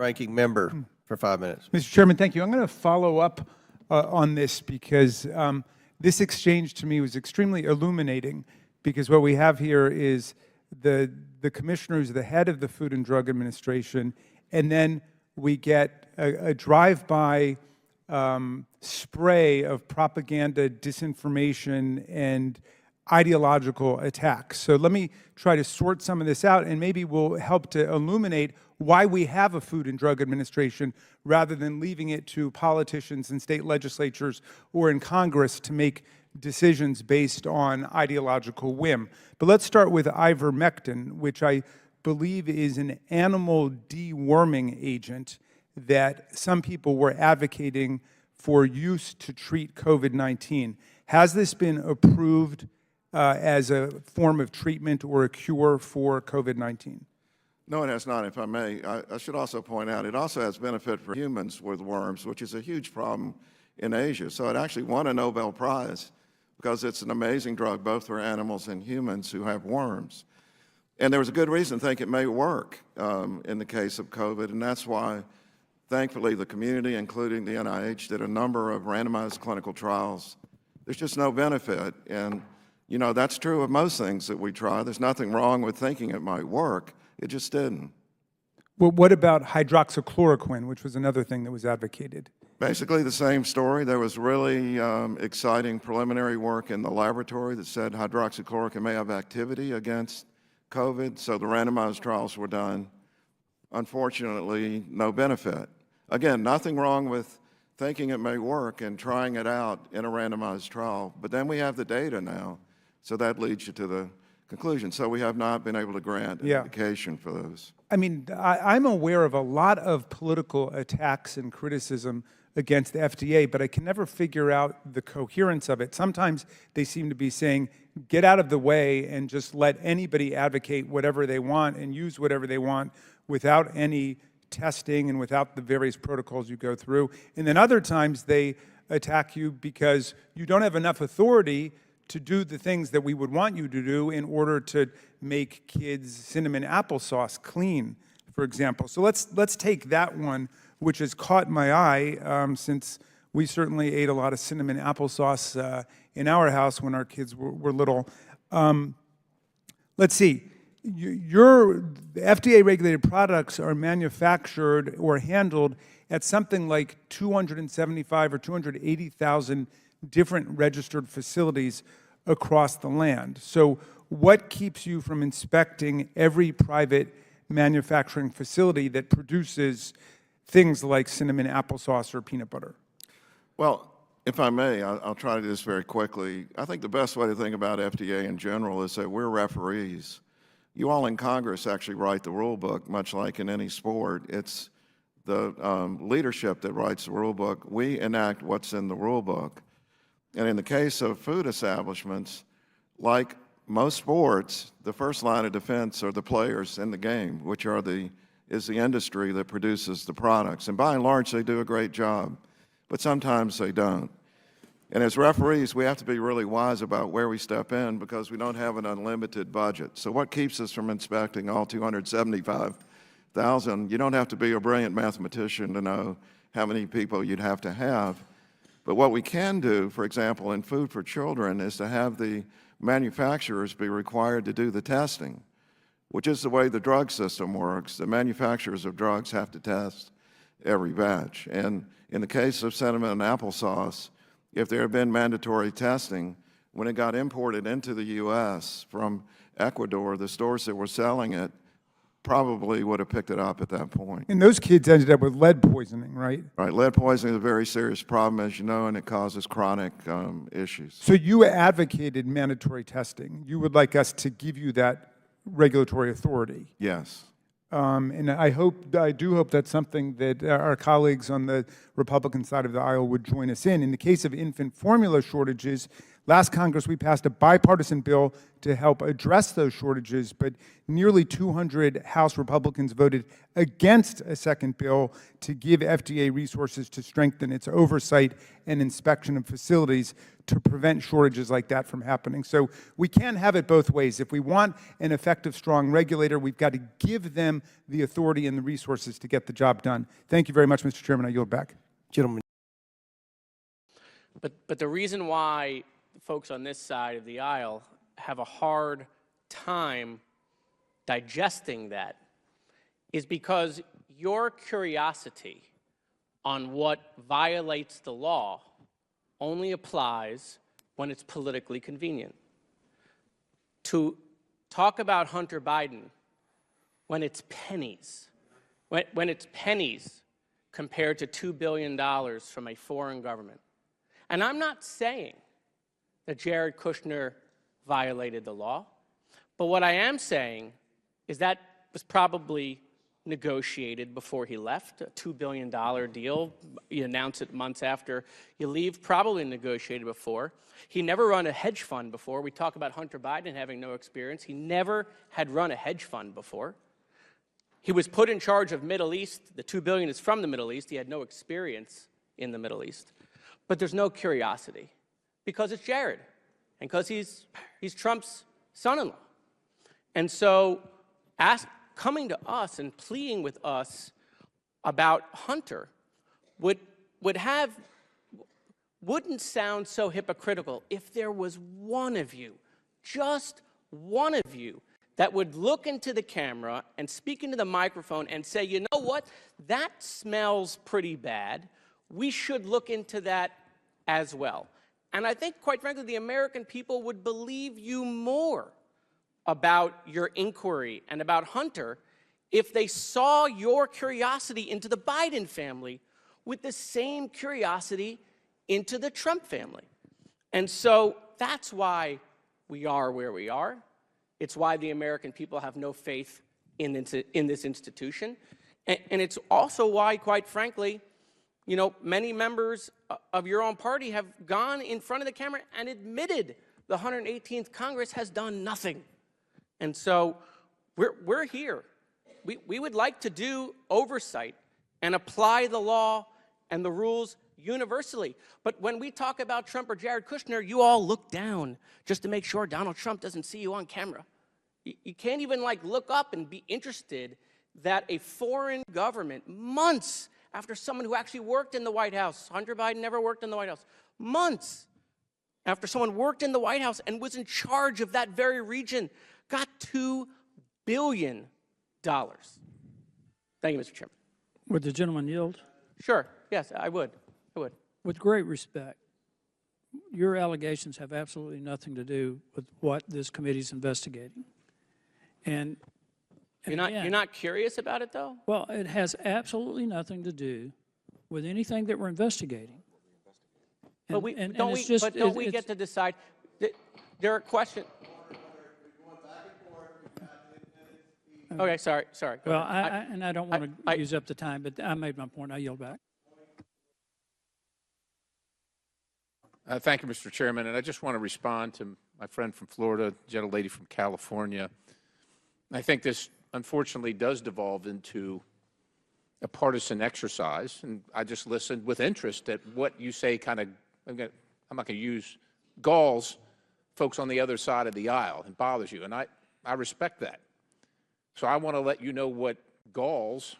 Ranking Member for 5 minutes. Mr. Chairman, thank you. I'm going to follow up on this because this exchange to me was extremely illuminating, because what we have here is the commissioner who's the head of the Food and Drug Administration, and then we get a drive-by spray of propaganda, disinformation, and ideological attacks. So let me try to sort some of this out, and maybe we'll help to illuminate why we have a Food and Drug Administration rather than leaving it to politicians in state legislatures or in Congress to make decisions based on ideological whim. But let's start with ivermectin, which I believe is an animal deworming agent that some people were advocating for use to treat COVID-19. Has this been approved as a form of treatment or a cure for COVID-19? No, it has not, if I may. I should also point out, it also has benefit for humans with worms, which is a huge problem in Asia. So it actually won a Nobel Prize because it's an amazing drug both for animals and humans who have worms. And there was a good reason to think it may work in the case of COVID, and that's why, thankfully, the community, including the NIH, did a number of randomized clinical trials. There's just no benefit, and you know, that's true of most things that we try. There's nothing wrong with thinking it might work. It just didn't. Well, what about hydroxychloroquine, which was another thing that was advocated? Basically the same story. There was really exciting preliminary work in the laboratory that said hydroxychloroquine may have activity against COVID, so the randomized trials were done. Unfortunately, no benefit. Again, nothing wrong with thinking it may work and trying it out in a randomized trial, but then we have the data now, so that leads you to the conclusion. So we have not been able to grant an indication for those. I mean, I'm aware of a lot of political attacks and criticism against the FDA, but I can never figure out the coherence of it. Sometimes they seem to be saying, get out of the way and just let anybody advocate whatever they want and use whatever they want without any testing and without the various protocols you go through. And then other times they attack you because you don't have enough authority to do the things that we would want you to do in order to make kids' cinnamon applesauce clean, for example. So let's take that one, which has caught my eye since we certainly ate a lot of cinnamon applesauce in our house when our kids were little. Let's see. Your FDA-regulated products are manufactured or handled at something like 275 or 280,000 different registered facilities across the land. So what keeps you from inspecting every private manufacturing facility that produces things like cinnamon applesauce or peanut butter? Well, if I may, I'll try to do this very quickly. I think the best way to think about FDA in general is that we're referees. You all in Congress actually write the rule book, much like in any sport. It's the leadership that writes the rule book. We enact what's in the rule book. And in the case of food establishments, like most sports, the first line of defense are the players in the game, which are is the industry that produces the products. And by and large, they do a great job, but sometimes they don't. And as referees, we have to be really wise about where we step in because we don't have an unlimited budget. So what keeps us from inspecting all 275,000? You don't have to be a brilliant mathematician to know how many people you'd have to have. But what we can do, for example, in food for children, is to have the manufacturers be required to do the testing, which is the way the drug system works. The manufacturers of drugs have to test every batch. And in the case of cinnamon and applesauce, if there had been mandatory testing, when it got imported into the U.S. from Ecuador, the stores that were selling it probably would have picked it up at that point. And those kids ended up with lead poisoning, right? Right. Lead poisoning is a very serious problem, as you know, and it causes chronic issues. So you advocated mandatory testing. You would like us to give you that regulatory authority. Yes. And I do hope that's something that our colleagues on the Republican side of the aisle would join us in. In the case of infant formula shortages, Last Congress, we passed a bipartisan bill to help address those shortages, but nearly 200 House Republicans voted against a second bill to give FDA resources to strengthen its oversight and inspection of facilities to prevent shortages like that from happening. So we can't have it both ways. If we want an effective, strong regulator, we've got to give them the authority and the resources to get the job done. Thank you very much, Mr. Chairman. I yield back. Gentlemen. But the reason why folks on this side of the aisle have a hard time digesting that is because your curiosity on what violates the law only applies when it's politically convenient. To talk about Hunter Biden when it's pennies, when it's pennies compared to $2 billion from a foreign government. And I'm not saying that Jared Kushner violated the law, but what I am saying is that was probably negotiated before he left, a $2 billion deal. You announce it months after you leave, probably negotiated before. He never run a hedge fund before. We talk about Hunter Biden having no experience. He never had run a hedge fund before. He was put in charge of Middle East. The $2 billion is from the Middle East. He had no experience in the Middle East. But there's no curiosity because it's Jared and because he's Trump's son-in-law. And so coming to us and pleading with us about Hunter wouldn't sound so hypocritical if there was one of you, just one of you, that would look into the camera and speak into the microphone and say, you know what, that smells pretty bad. We should look into that as well. And I think, quite frankly, the American people would believe you more about your inquiry and about Hunter if they saw your curiosity into the Biden family with the same curiosity into the Trump family. And so that's why we are where we are. It's why the American people have no faith in this institution. And it's also why, quite frankly, you know, many members of your own party have gone in front of the camera and admitted the 118th Congress has done nothing. And so we're here. We would like to do oversight and apply the law and the rules universally. But when we talk about Trump or Jared Kushner, you all look down just to make sure Donald Trump doesn't see you on camera. You can't even look up and be interested that a foreign government, months after someone who actually worked in the White House, Hunter Biden never worked in the White House, months after someone worked in the White House and was in charge of that very region, got $2 billion. Thank you, Mr. Chairman. Would the gentleman yield? Sure, yes, I would. With great respect, your allegations have absolutely nothing to do with what this committee is investigating. And you're not curious about it, though? Well, it has absolutely nothing to do with anything that we're investigating. But don't we get to decide? There are questions. Okay, sorry. Well, I don't want to use up the time, but I made my point. I yield back. Thank you, Mr. Chairman. And I just want to respond to my friend from Florida, gentlelady from California. I think this, unfortunately, does devolve into a partisan exercise. And I just listened with interest at what you say I'm not going to use galls folks on the other side of the aisle and bothers you. And I respect that. So I want to let you know what galls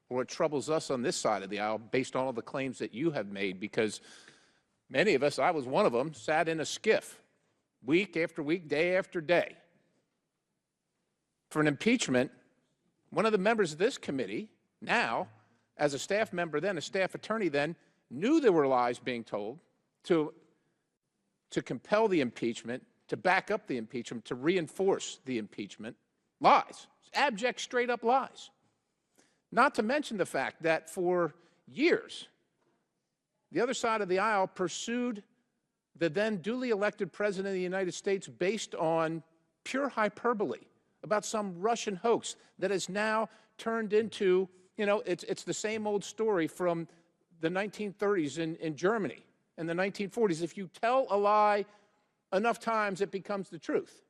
or what troubles us on this side of the aisle based on all the claims that you have made, because many of us, I was one of them, sat in a skiff week after week, day after day. For an impeachment, one of the members of this committee, now, as a staff member then, a staff attorney then, knew there were lies being told to compel the impeachment, to back up the impeachment, to reinforce the impeachment. Lies. Abject, straight-up lies. Not to mention the fact that for years, the other side of the aisle pursued the then duly elected President of the United States based on pure hyperbole about some Russian hoax that has now turned into, it's the same old story from the 1930s in Germany and the 1940s. If you tell a lie enough times it becomes the truth.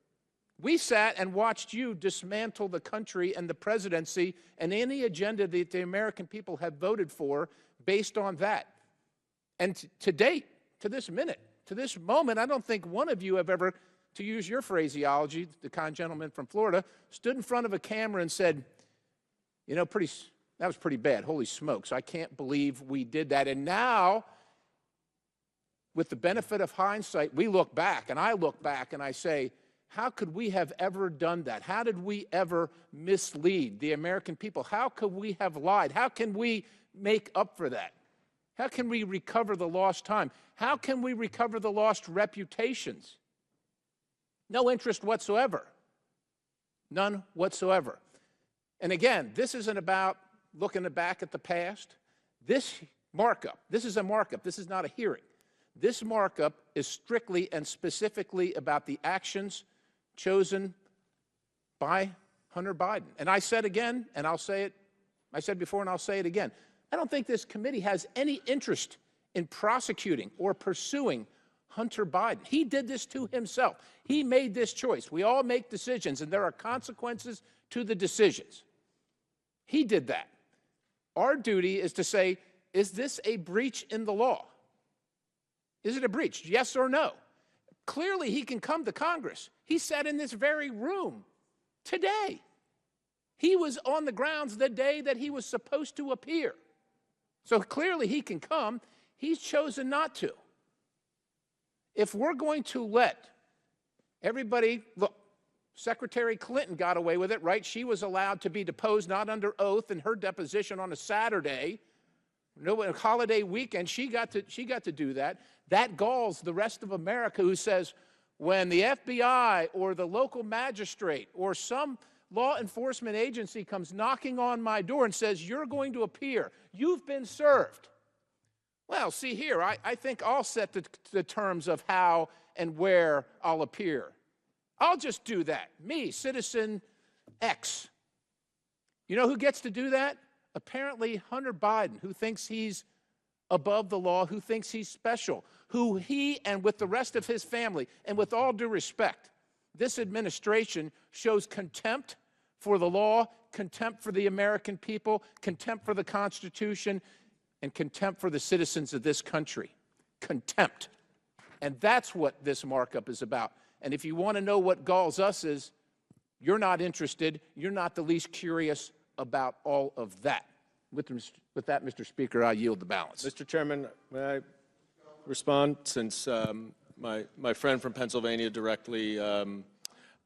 We sat and watched you dismantle the country and the presidency and any agenda that the American people have voted for based on that. And to date, to this minute, to this moment, I don't think one of you have ever, to use your phraseology, the kind gentleman from Florida, stood in front of a camera and said, you know, that was pretty bad. Holy smokes, I can't believe we did that. And now, with the benefit of hindsight, we look back, and I look back, and I say, how could we have ever done that? How did we ever mislead the American people? How could we have lied? How can we make up for that? How can we recover the lost time? How can we recover the lost reputations? No interest whatsoever. None whatsoever. And again, this isn't about looking back at the past. This markup, this is a markup. This is not a hearing. This markup is strictly and specifically about the actions chosen by Hunter Biden. And I said again, and I'll say it, I said before and I'll say it again, I don't think this committee has any interest in prosecuting or pursuing Hunter Biden. He did this to himself. He made this choice. We all make decisions, and there are consequences to the decisions. He did that. Our duty is to say, is this a breach in the law? Is it a breach? Yes or no? Clearly, he can come to Congress. He sat in this very room today. He was on the grounds the day that he was supposed to appear. So clearly, he can come. He's chosen not to. If we're going to let everybody, look, Secretary Clinton got away with it, right? She was allowed to be deposed, not under oath, in her deposition on a Saturday. No, a holiday weekend, she got to do that. That galls the rest of America, who says, when the FBI or the local magistrate or some law enforcement agency comes knocking on my door and says, you're going to appear, you've been served. Well, see here, I think I'll set the terms of how and where I'll appear. I'll just do that. Me, citizen X. You know who gets to do that? Apparently Hunter Biden, who thinks he's above the law, who thinks he's special, who he and with the rest of his family, and with all due respect, this administration shows contempt for the law, contempt for the American people, contempt for the Constitution, and contempt for the citizens of this country. Contempt. And that's what this markup is about. And if you want to know what galls us is, you're not interested, you're not the least curious about all of that. With that, Mr. Speaker, I yield the balance. Mr. Chairman, may I respond, since my friend from Pennsylvania directly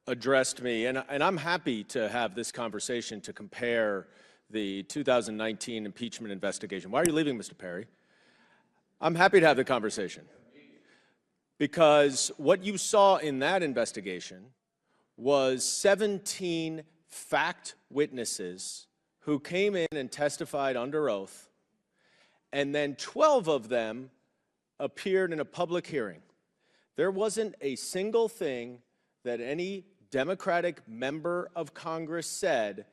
addressed me? And I'm happy to have this conversation to compare the 2019 impeachment investigation. Why are you leaving, Mr. Perry? I'm happy to have the conversation, because what you saw in that investigation was 17 fact witnesses who came in and testified under oath, and then 12 of them appeared in a public hearing. There wasn't a single thing that any Democratic member of Congress said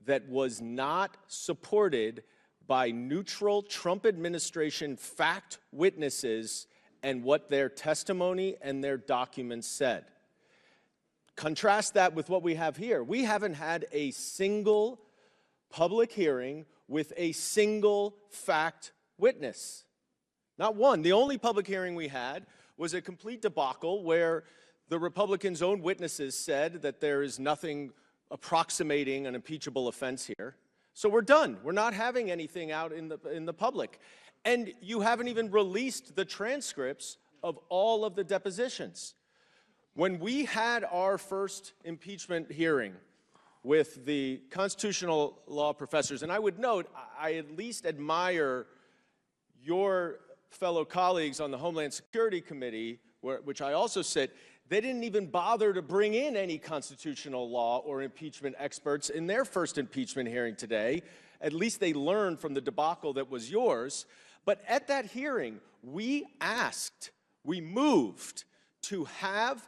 that was not supported by neutral Trump administration fact witnesses and what their testimony and their documents said. Contrast that with what we have here. We haven't had a single public hearing with a single fact witness. Not one. The only public hearing we had was a complete debacle where the Republicans' own witnesses said that there is nothing approximating an impeachable offense here. So we're done. We're not having anything out in the public. And you haven't even released the transcripts of all of the depositions. When we had our first impeachment hearing with the constitutional law professors, and I would note, I at least admire your fellow colleagues on the Homeland Security Committee, which I also sit. They didn't even bother to bring in any constitutional law or impeachment experts in their first impeachment hearing today. At least they learned from the debacle that was yours. But at that hearing, we moved to have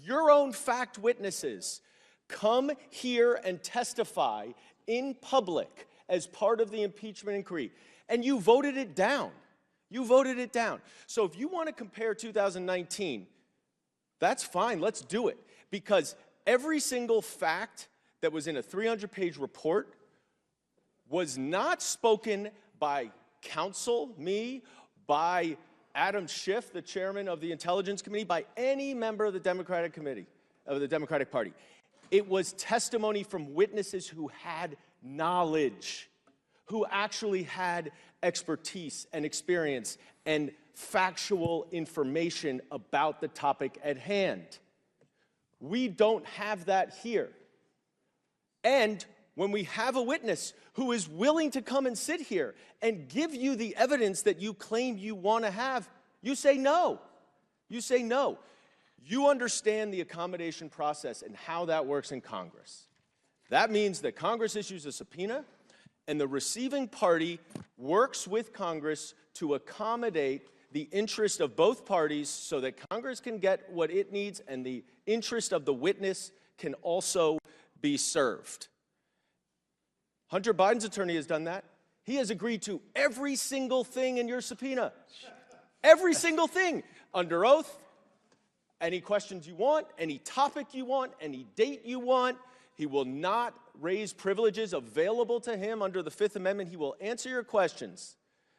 your own fact witnesses come here and testify in public as part of the impeachment inquiry. And you voted it down. You voted it down. So if you want to compare 2019, That's fine, let's do it. Because every single fact that was in a 300-page report was not spoken by counsel, me, by Adam Schiff, the chairman of the Intelligence Committee, by any member of the Democratic Committee, of the Democratic Party. It was testimony from witnesses who had knowledge, who actually had expertise and experience and factual information about the topic at hand. We don't have that here. And when we have a witness who is willing to come and sit here and give you the evidence that you claim you want to have, you say no. You say no. You understand the accommodation process and how that works in Congress. That means that Congress issues a subpoena, and the receiving party works with Congress to accommodate the interest of both parties so that Congress can get what it needs and the interest of the witness can also be served. Hunter Biden's attorney has done that. He has agreed to every single thing in your subpoena. Every single thing. Under oath, any questions you want, any topic you want, any date you want. He will not raise privileges available to him under the Fifth Amendment. He will answer your questions.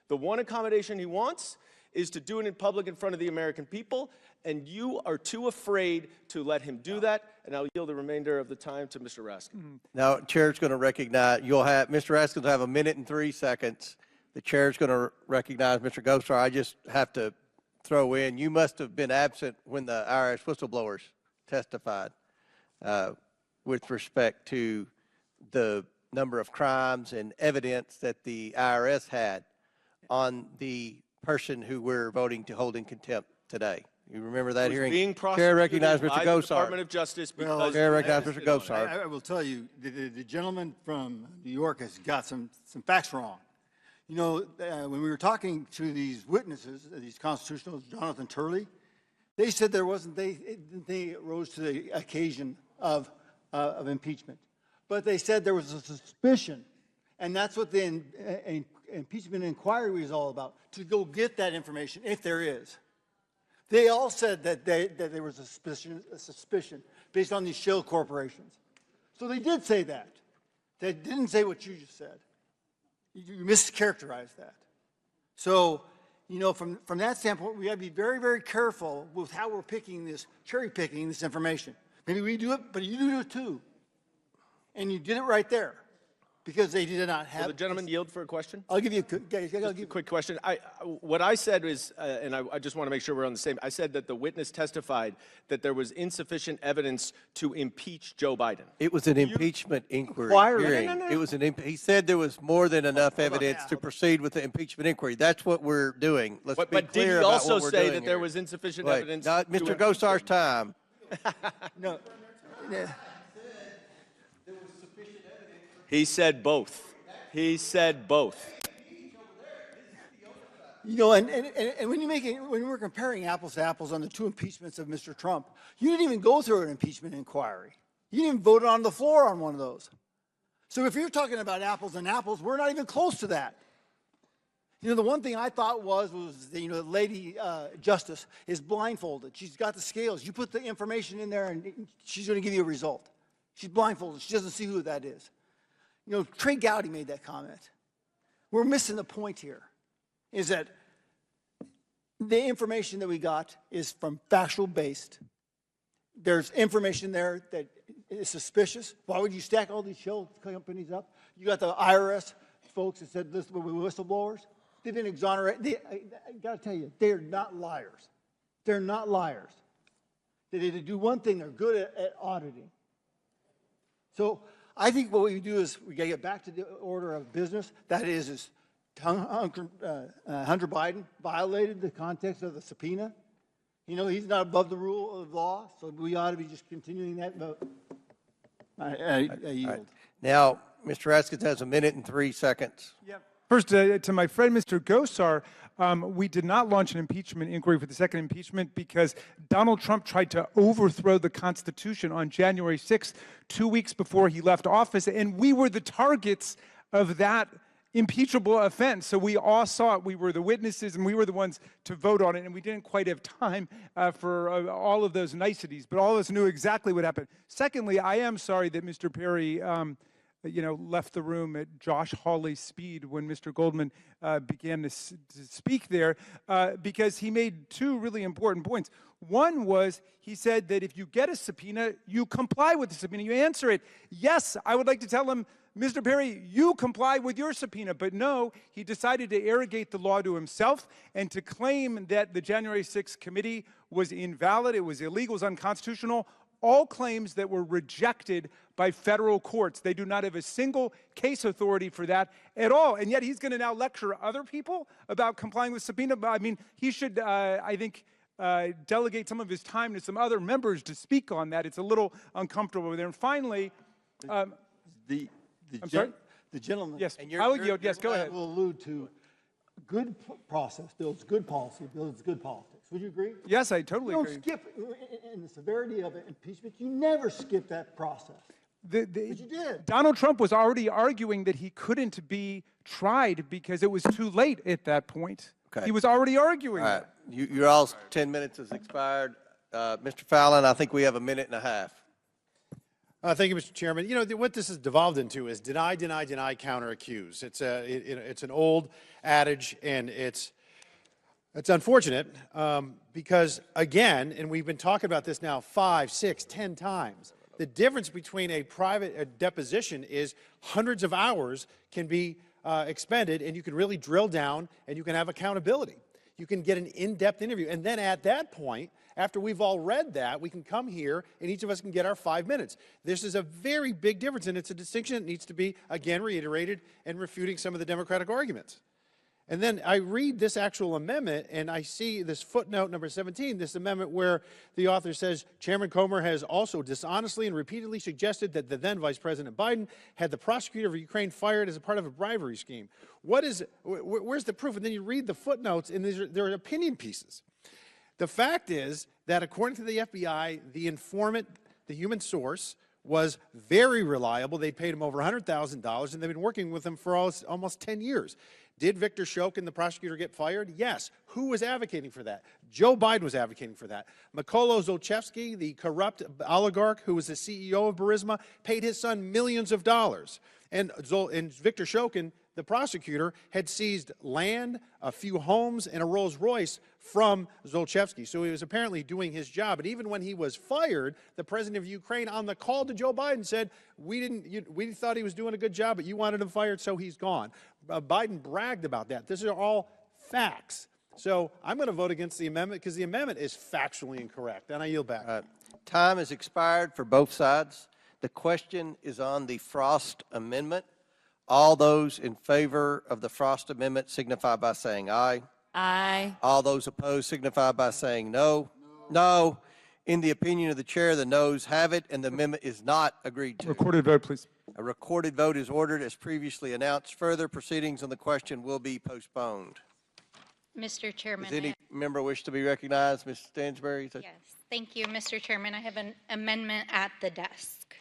The one accommodation he wants is to do it in public in front of the American people, and you are too afraid to let him do that, and I'll yield the remainder of the time to Mr. Raskin. Now, Chair's going to recognize, Mr. Raskin will have 1 minute and 3 seconds. The Chair's going to recognize Mr. GOSSAR. I just have to throw in, you must have been absent when the IRS whistleblowers testified with respect to the number of crimes and evidence that the IRS had on the person who we're voting to hold in contempt today. You remember that hearing? Being Chair recognized Mr. by the GOSSAR. Department of Justice because Chair recognized Mr. GOSSAR. I will tell you, the gentleman from New York has got some facts wrong. You know, when we were talking to these witnesses, these constitutionals, Jonathan Turley, they said there wasn't, they rose to the occasion of impeachment. But they said there was a suspicion, and that's what the impeachment inquiry was all about, to go get that information, if there is. They all said that there was a suspicion based on these shell corporations. So they did say that. They didn't say what you just said. You mischaracterized that. So, you know, from that standpoint, we got to be very, very careful with how we're picking this, cherry picking this information. Maybe we do it, but you do it too. And you did it right there because they did not have. Will the gentleman yield for a question? I'll give you A quick question. What I said is, and I just want to make sure we're on the same, I said that the witness testified that there was insufficient evidence to impeach Joe Biden. It was an impeachment inquiry hearing. No. It was he said there was more than enough evidence to proceed with the impeachment inquiry. That's what we're doing. Let's be But did clear he about also what we're say doing that there here. was insufficient Wait, evidence? not Mr. GOSSAR's time. No. He said both. He said both. You know, and when we're comparing apples to apples on the two impeachments of Mr. Trump, you didn't even go through an impeachment inquiry. You didn't even vote on the floor on one of those. So if you're talking about apples and apples, we're not even close to that. You know, the one thing I thought was you know, the lady justice is blindfolded. She's got the scales. You put the information in there, and she's going to give you a result. She's blindfolded. She doesn't see who that is. You know, Trey Gowdy made that comment. We're missing the point here, is that the information that we got is from factual based. There's information there that is suspicious. Why would you stack all these shell companies up? You got the IRS folks that said this were whistleblowers. They've been exonerated. I got to tell you, they're not liars. They're not liars. They do one thing, they're good at auditing. So I think what we do is we got to get back to the order of business. That is Hunter Biden violated the context of the subpoena. You know, he's not above the rule of law, so we ought to be just continuing that vote. I yield. Right. Now, Mr. Raskin has 1 minute and 3 seconds. Yep. First, to my friend, Mr. GOSSAR, we did not launch an impeachment inquiry for the second impeachment because Donald Trump tried to overthrow the Constitution on January 6th, 2 weeks before he left office, and we were the targets of that impeachable offense. So we all saw it. We were the witnesses, and we were the ones to vote on it, and we didn't quite have time for all of those niceties, but all of us knew exactly what happened. Secondly, I am sorry that Mr. Perry left the room at Josh Hawley's speed when Mr. Goldman began to speak there, because he made two really important points. One was, he said that if you get a subpoena, you comply with the subpoena, you answer it. Yes, I would like to tell him, Mr. Perry, you comply with your subpoena, but no, he decided to arrogate the law to himself and to claim that the January 6th committee was invalid, it was illegal, it was unconstitutional, all claims that were rejected by federal courts. They do not have a single case authority for that at all, and yet he's going to now lecture other people about complying with subpoena. I mean, he should, I think, delegate some of his time to some other members to speak on that. It's a little uncomfortable there. And finally, I'm sorry? The gentleman. Yes, I will yield. Yes, go ahead. Will allude to good process builds good policy, builds good politics. Would you agree? Yes, I totally agree. You don't skip, in the severity of impeachment, you never skip that process. But you did. Donald Trump was already arguing that he couldn't be tried because it was too late at that point. Okay. He was already arguing All right. that. Your all's 10 minutes has expired. Mr. Fallon, I think we have a minute and a half. Thank you, Mr. Chairman. You know, what this has devolved into is deny, deny, deny, counter accuse. It's an old adage, and it's unfortunate because, again, and we've been talking about this now 5, 6, 10 times, the difference between a private deposition is hundreds of hours can be expended, and you can really drill down, and you can have accountability. You can get an in-depth interview, and then at that point, after we've all read that, we can come here and each of us can get our 5 minutes. This is a very big difference, and it's a distinction that needs to be, again, reiterated and refuting some of the Democratic arguments. And then I read this actual amendment, and I see this footnote number 17, this amendment where the author says, Chairman Comer has also dishonestly and repeatedly suggested that the then Vice President Biden had the prosecutor of Ukraine fired as a part of a bribery scheme. Where's the proof? And then you read the footnotes, and there are opinion pieces. The fact is that according to the FBI, the informant, the human source, was very reliable. They paid him over $100,000, and they've been working with him for almost 10 years. Did Victor Shokin, the prosecutor, get fired? Yes. Who was advocating for that? Joe Biden was advocating for that. Mykola Zlochevsky, the corrupt oligarch who was the CEO of Burisma, paid his son millions of dollars. And Victor Shokin, the prosecutor, had seized land, a few homes, and a Rolls Royce from Zlochevsky. So he was apparently doing his job. And even when he was fired, the president of Ukraine, on the call to Joe Biden, said, we thought he was doing a good job, but you wanted him fired, so he's gone. Biden bragged about that. These are all facts. So I'm going to vote against the amendment because the amendment is factually incorrect. And I yield back. Time has expired for both sides. The question is on the Frost Amendment. All those in favor of the Frost Amendment signify by saying aye. Aye. All those opposed signify by saying no. No. In the opinion of the chair, the noes have it, and the amendment is not agreed to. Recorded vote, please. A recorded vote is ordered as previously announced. Further proceedings on the question will be postponed. Mr. Chairman. Does any member wish to be recognized? Ms. Stansbury? Yes, thank you, Mr. Chairman. I have an amendment at the desk.